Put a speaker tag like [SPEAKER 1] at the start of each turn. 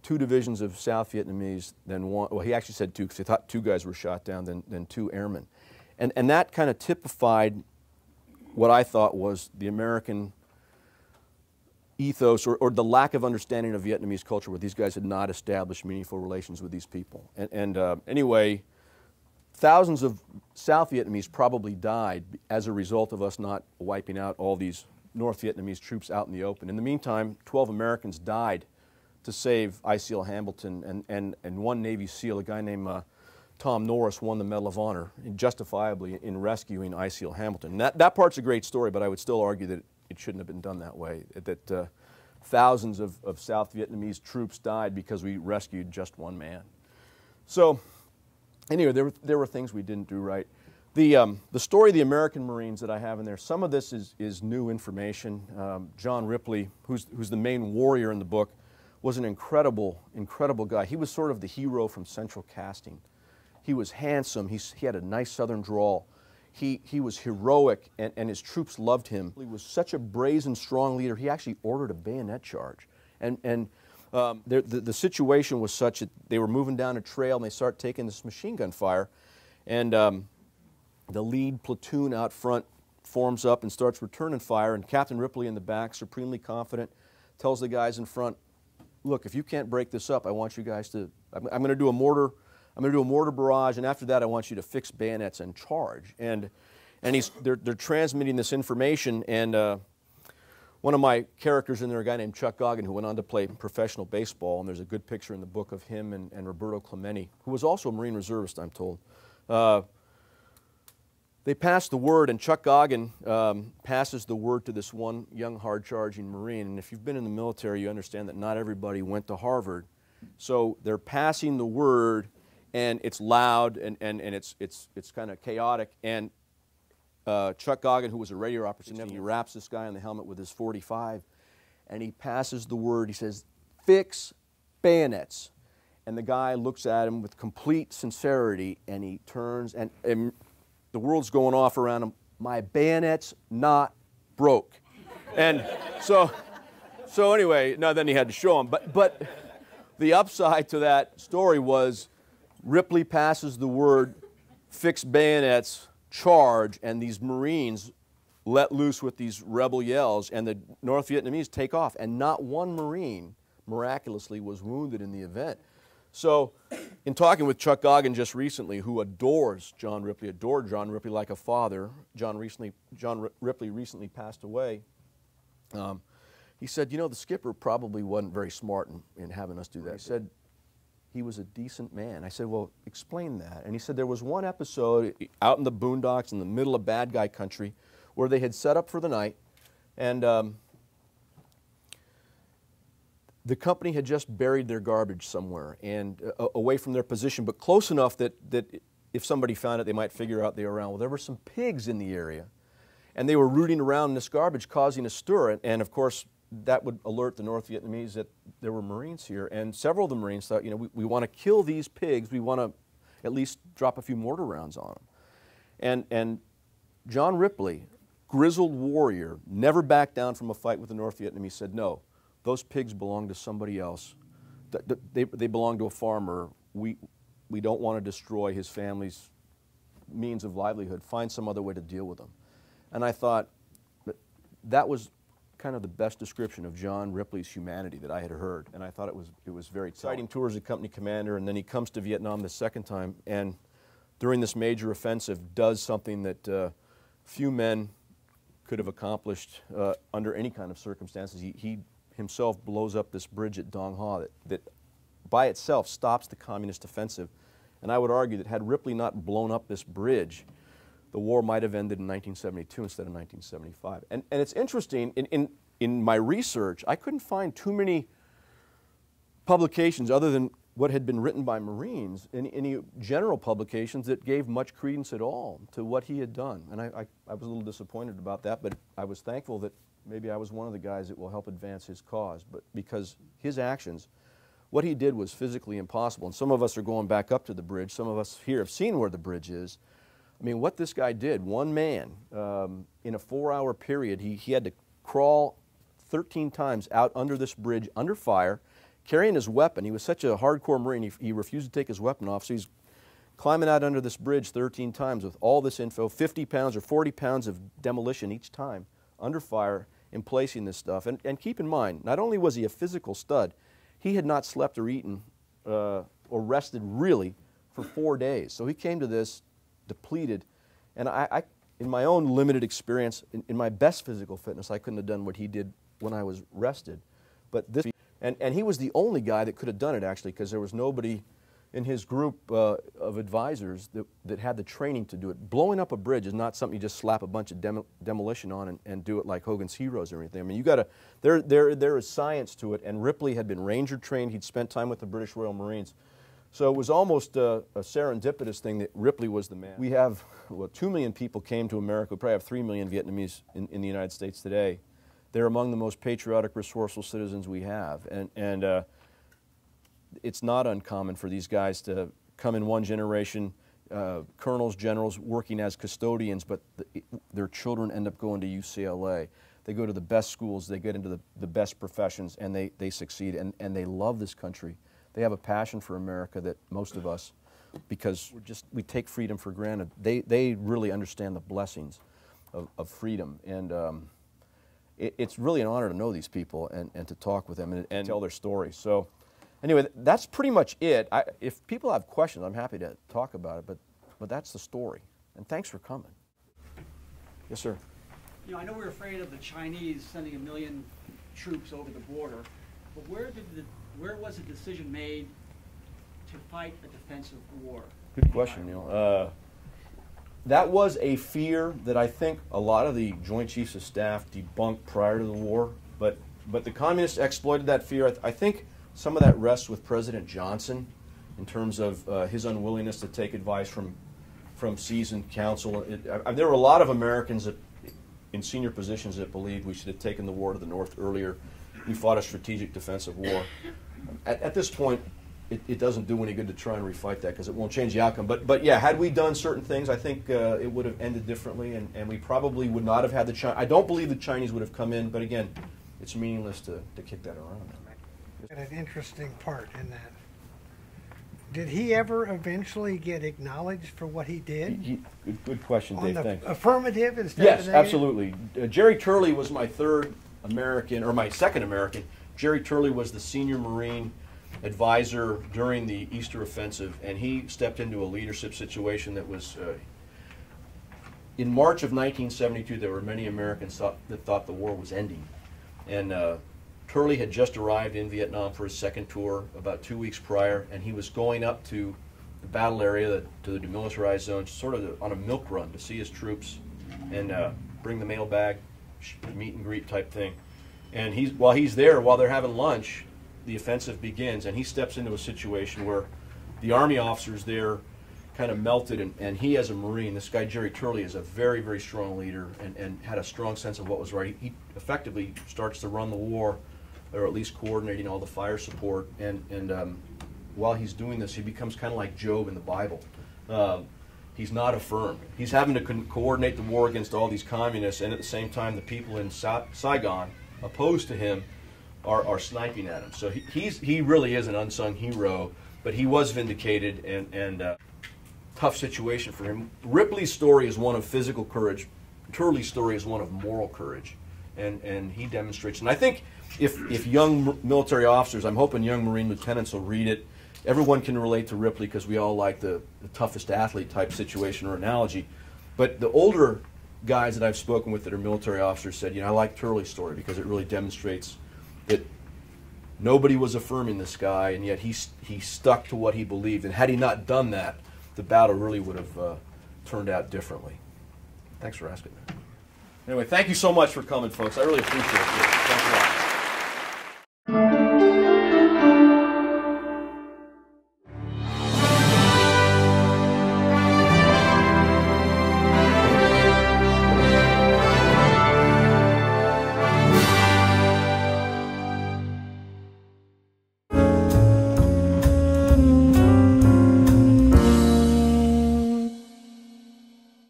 [SPEAKER 1] 2 divisions of South Vietnamese, then one, well, he actually said 2 because he thought 2 guys were shot down, then 2 airmen. And that kind of typified what I thought was the American ethos or the lack of understanding of Vietnamese culture, where these guys had not established meaningful relations with these people. Anyway, thousands of South Vietnamese probably died as a result of us not wiping out all these North Vietnamese troops out in the open. In the meantime, 12 Americans died to save ICL Hamilton, and 1 Navy SEAL, a guy named Tom Norris, won the Medal of Honor justifiably in rescuing ICL Hamilton. And that part's a great story, but I would still argue that it shouldn't have been done that way, that thousands of South Vietnamese troops died because we rescued just 1 man. So anyway, there were things we didn't do right. The story of the American Marines that I have in there, some of this is new information. John Ripley, who's the main warrior in the book, was an incredible guy. He was sort of the hero from Central Casting. He was handsome. He had a nice southern drawl. He was heroic, and his troops loved him. He was such a brazen, strong leader, he actually ordered a bayonet charge. The situation was such that they were moving down a trail, and they start taking this machine gun fire, and the lead platoon out front forms up and starts returning fire, and Captain Ripley in the back, supremely confident, tells the guys in front, look, if you can't break this up, I want you guys to, I'm going to do a mortar barrage, and after that I want you to fix bayonets and charge. And they're transmitting this information, and one of my characters in there, a guy named Chuck Goggin, who went on to play professional baseball, and there's a good picture in the book of him and Roberto Clemente, who was also a Marine reservist, I'm told. They passed the word, and Chuck Goggin passes the word to this one young, hard-charging Marine. And if you've been in the military, you understand that not everybody went to Harvard. So they're passing the word, and it's loud, and it's kind of chaotic. And Chuck Goggin, who was a radio operator, he wraps this guy on the helmet with his .45, and he passes the word. He says, "Fix bayonets." And the guy looks at him with complete sincerity, and he turns, and the world's going off around him. My bayonet's not broke. And so anyway, no, then he had to show him. But the upside to that story was Ripley passes the word, fix bayonets, charge, and these Marines let loose with these rebel yells, and the North Vietnamese take off. And not one Marine, miraculously, was wounded in the event. So, in talking with Chuck Goggin just recently, who adores John Ripley, adored John Ripley like a father, John Ripley recently passed away, he said, you know, the skipper probably wasn't very smart in having us do that. He said, he was a decent man. I said, well, explain that. And he said there was one episode out in the boondocks in the middle of bad guy country where they had set up for the night, and the company had just buried their garbage somewhere and away from their position, but close enough that if somebody found it, they might figure out they were around. Well, there were some pigs in the area, and they were rooting around in this garbage, causing a stir. And of course, that would alert the North Vietnamese that there were Marines here. And several of the Marines thought, you know, we want to kill these pigs. We want to at least drop a few mortar rounds on them. And John Ripley, grizzled warrior, never backed down from a fight with the North Vietnamese, said, no, those pigs belong to somebody else. They belong to a farmer. We don't want to destroy his family's means of livelihood. Find some other way to deal with them. And I thought that was kind of the best description of John Ripley's humanity that I had heard. And I thought it was very exciting. Tour as a company commander, and then he comes to Vietnam the second time, and during this major offensive does something that few men could have accomplished under any kind of circumstances. He himself blows up this bridge at Dong Ha that by itself stops the communist offensive. And I would argue that had Ripley not blown up this bridge, the war might have ended in 1972 instead of 1975. And it's interesting, in my research, I couldn't find too many publications other than what had been written by Marines, any general publications that gave much credence at all to what he had done. And I was a little disappointed about that, but I was thankful that maybe I was one of the guys that will help advance his cause, but because his actions, what he did was physically impossible. And some of us are going back up to the bridge. Some of us here have seen where the bridge is. I mean, what this guy did, one man, in a 4-hour period, he had to crawl 13 times out under this bridge, under fire, carrying his weapon. He was such a hardcore Marine, he refused to take his weapon off, so he's climbing out under this bridge 13 times with all this info, 50 pounds or 40 pounds of demolition each time, under fire, in placing this stuff. And keep in mind, not only was he a physical stud, he had not slept or eaten or rested really for 4 days. So he came to this depleted, and I in my own limited experience, in my best physical fitness, I couldn't have done what he did when I was rested. But this, and he was the only guy that could have done it, actually, because there was nobody in his group of advisors that had the training to do it. Blowing up a bridge is not something you just slap a bunch of demolition on and do it like Hogan's Heroes or anything. I mean, you got to, there is science to it, and Ripley had been Ranger trained. He'd spent time with the British Royal Marines. So it was almost a serendipitous thing that Ripley was the man. We have, well, 2 million people came to America. We probably have 3 million Vietnamese in the United States today. They're among the most patriotic, resourceful citizens we have. And it's not uncommon for these guys to come in one generation, colonels, generals, working as custodians, but their children end up going to UCLA. They go to the best schools, they get into the best professions, and they succeed, and they love this country. They have a passion for America that most of us, because we take freedom for granted, they really understand the blessings of freedom. And it's really an honor to know these people and to talk with them and tell their stories. So anyway, that's pretty much it. If people have questions, I'm happy to talk about it, but that's the story. And thanks for coming. Yes, sir.
[SPEAKER 2] You know, I know we're afraid of the Chinese sending 1 million troops over the border, but where was the decision made to fight a defensive war?
[SPEAKER 1] Good question, Neil. That was a fear that I think a lot of the Joint Chiefs of Staff debunked prior to the war, but the communists exploited that fear. I think some of that rests with President Johnson in terms of his unwillingness to take advice from seasoned counsel. There were a lot of Americans in senior positions that believed we should have taken the war to the north earlier. We fought a strategic defensive war. At this point, it doesn't do any good to try and refight that because it won't change the outcome. But yeah, had we done certain things, I think it would have ended differently, and we probably would not have had the Chinese. I don't believe the Chinese would have come in, but again, it's meaningless to kick that around.
[SPEAKER 3] And an interesting part in that. Did he ever eventually get acknowledged for what he did?
[SPEAKER 1] Good question, Dave.
[SPEAKER 3] On the
[SPEAKER 1] thanks.
[SPEAKER 3] affirmative instead
[SPEAKER 1] Yes,
[SPEAKER 3] of the negative?
[SPEAKER 1] absolutely. Jerry Turley was my third American, or my second American. Jerry Turley was the senior Marine advisor during the Easter Offensive, and he stepped into a leadership situation that was, in March of 1972, there were many Americans that thought the war was ending. And Turley had just arrived in Vietnam for his second tour about 2 weeks prior, and he was going up to the battle area, to the demilitarized zone, sort of on a milk run to see his troops and bring the mailbag, meet and greet type thing. And while he's there, while they're having lunch, the offensive begins, and he steps into a situation where the Army officers there kind of melted, and he, as a Marine, this guy Jerry Turley is a very, very strong leader and had a strong sense of what was right. He effectively starts to run the war, or at least coordinating all the fire support, and while he's doing this, he becomes kind of like Job in the Bible. He's not affirmed. He's having to coordinate the war against all these communists, and at the same time, the people in Saigon, opposed to him, are sniping at him. So he really is an unsung hero, but he was vindicated, and tough situation for him. Ripley's story is one of physical courage. Turley's story is one of moral courage, and he demonstrates. And I think if young military officers, I'm hoping young Marine lieutenants will read it. Everyone can relate to Ripley because we all like the toughest athlete type situation or analogy. But the older guys that I've spoken with that are military officers said, you know, I like Turley's story because it really demonstrates that nobody was affirming this guy, and yet he stuck to what he believed. And had he not done that, the battle really would have turned out differently. Thanks for asking that. Anyway, thank you so much for coming, folks. I really appreciate it. Thanks a lot.